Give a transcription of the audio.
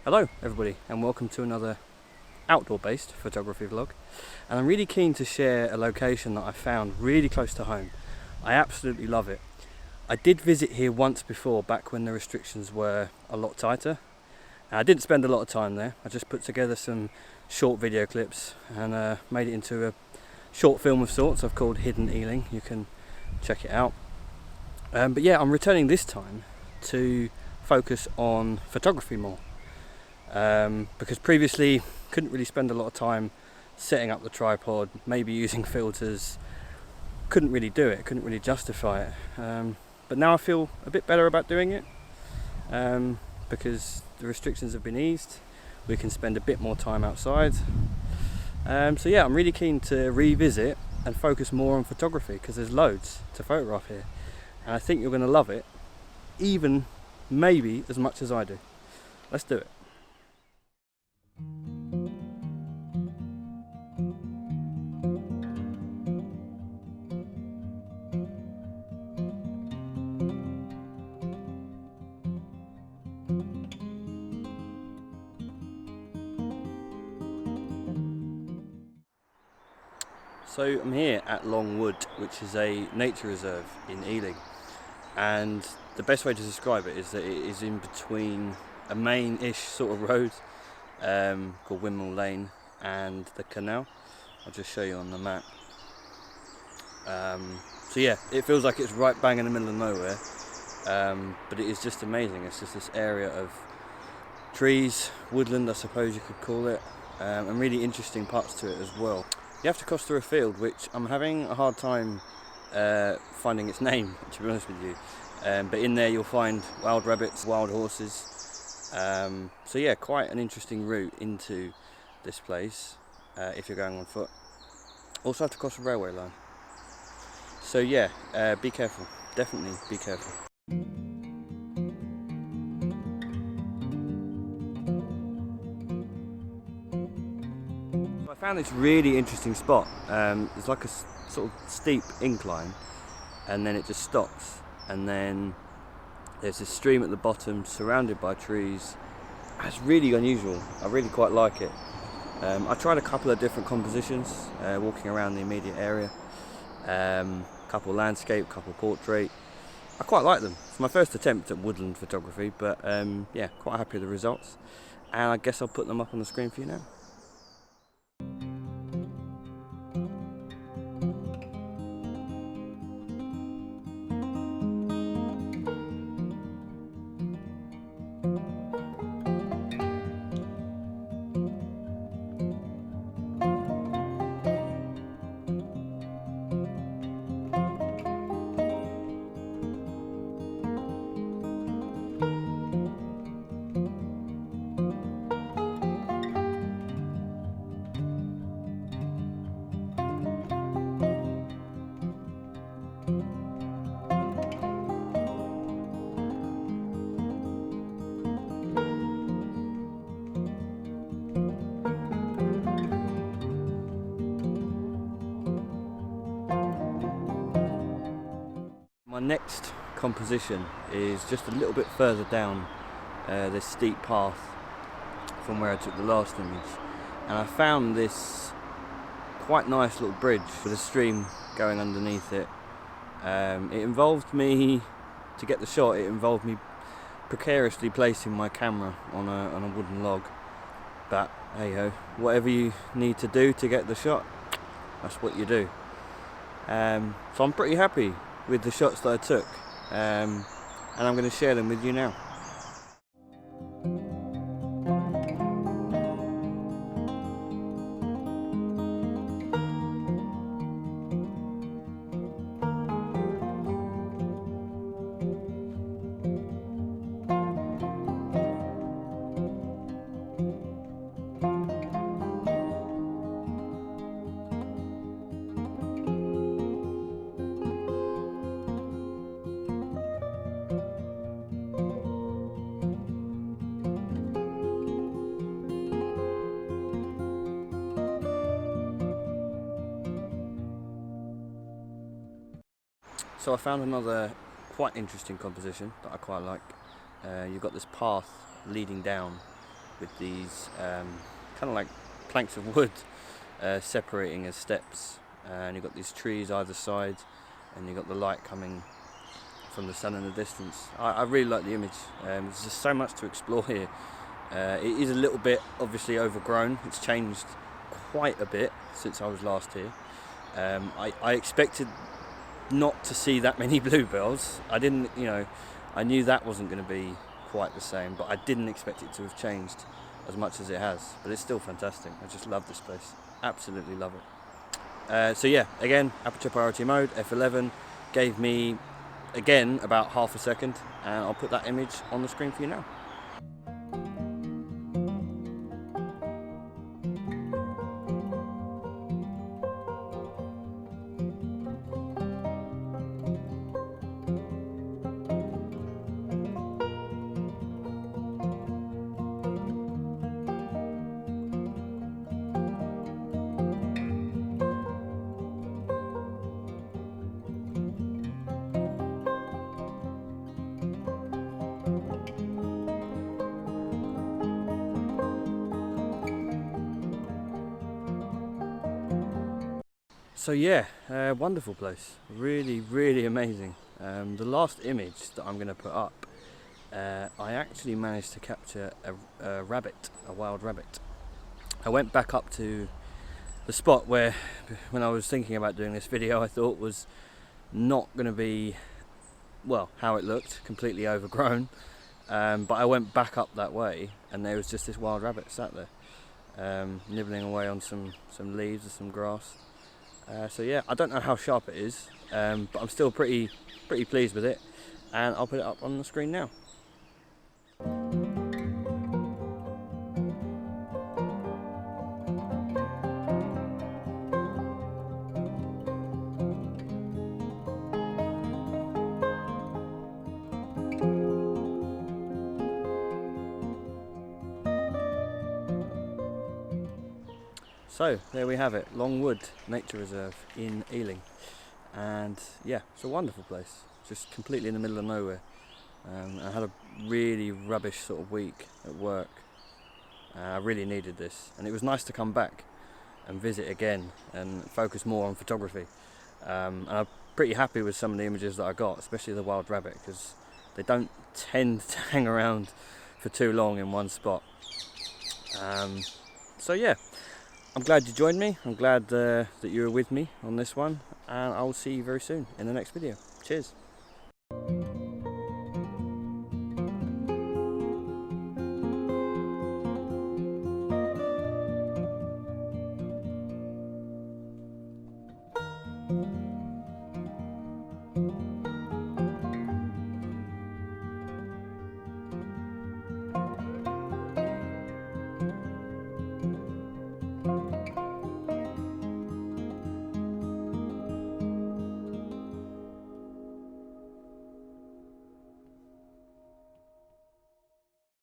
Hello everybody and welcome to another outdoor based photography vlog, and I'm really keen to share a location that I found really close to home. I absolutely love it. I did visit here once before, back when the restrictions were a lot tighter. I didn't spend a lot of time there. I just put together some short video clips and made it into a short film of sorts I've called Hidden Ealing. You can check it out. But yeah, I'm returning this time to focus on photography more. Because previously couldn't really spend a lot of time setting up the tripod, maybe using filters, couldn't really do it, couldn't really justify it, but now I feel a bit better about doing it, because the restrictions have been eased, we can spend a bit more time outside, so yeah, I'm really keen to revisit and focus more on photography because there's loads to photograph here, and I think you're going to love it, even maybe as much as I do. Let's do it. So I'm here at Wood, which is a nature reserve in Ealing, and the best way to describe it is that it is in between a main-ish sort of road called Windmill Lane and the canal. I'll just show you on the map. So yeah, it feels like it's right bang in the middle of nowhere, but it is just amazing. It's just this area of trees, woodland I suppose you could call it, and really interesting parts to it as well. You have to cross through a field which I'm having a hard time finding its name, to be honest with you, but in there you'll find wild rabbits, wild horses, so yeah, quite an interesting route into this place if you're going on foot. Also have to cross a railway line, so yeah, be careful, definitely be careful. I found this really interesting spot. It's like a sort of steep incline, and then it just stops, and then there's this stream at the bottom surrounded by trees. It's really unusual. I really quite like it. I tried a couple of different compositions walking around the immediate area, couple landscape, couple portrait. I quite like them. It's my first attempt at woodland photography, but yeah, quite happy with the results, and I guess I'll put them up on the screen for you now. My next composition is just a little bit further down this steep path from where I took the last image, and I found this quite nice little bridge with a stream going underneath it. It involved me, to get the shot, it involved me precariously placing my camera on a wooden log, but hey ho, whatever you need to do to get the shot, that's what you do. So I'm pretty happy with the shots that I took, and I'm going to share them with you now. So I found another quite interesting composition that I quite like. You've got this path leading down with these kind of like planks of wood separating as steps, and you've got these trees either side, and you've got the light coming from the sun in the distance. I really like the image. There's just so much to explore here. It is a little bit obviously overgrown. It's changed quite a bit since I was last here. I expected not to see that many bluebells. I didn't, I knew that wasn't going to be quite the same, but I didn't expect it to have changed as much as it has. But it's still fantastic. I just love this place. Absolutely love it. So yeah, again, aperture priority mode, f11, gave me, again, about half a second, and I'll put that image on the screen for you now. So yeah, wonderful place, really amazing. The last image that I'm going to put up, I actually managed to capture a rabbit, a wild rabbit. I went back up to the spot where, when I was thinking about doing this video, I thought was not going to be, well, how it looked, completely overgrown. But I went back up that way, and there was just this wild rabbit sat there, nibbling away on some leaves and some grass. So yeah, I don't know how sharp it is, but I'm still pretty pleased with it, and I'll put it up on the screen now. So there we have it, Longwood Nature Reserve in Ealing, and yeah, it's a wonderful place, just completely in the middle of nowhere. I had a really rubbish sort of week at work. I really needed this, and it was nice to come back and visit again and focus more on photography. And I'm pretty happy with some of the images that I got, especially the wild rabbit, because they don't tend to hang around for too long in one spot. So yeah, I'm glad you joined me. I'm glad that you were with me on this one, and I'll see you very soon in the next video. Cheers.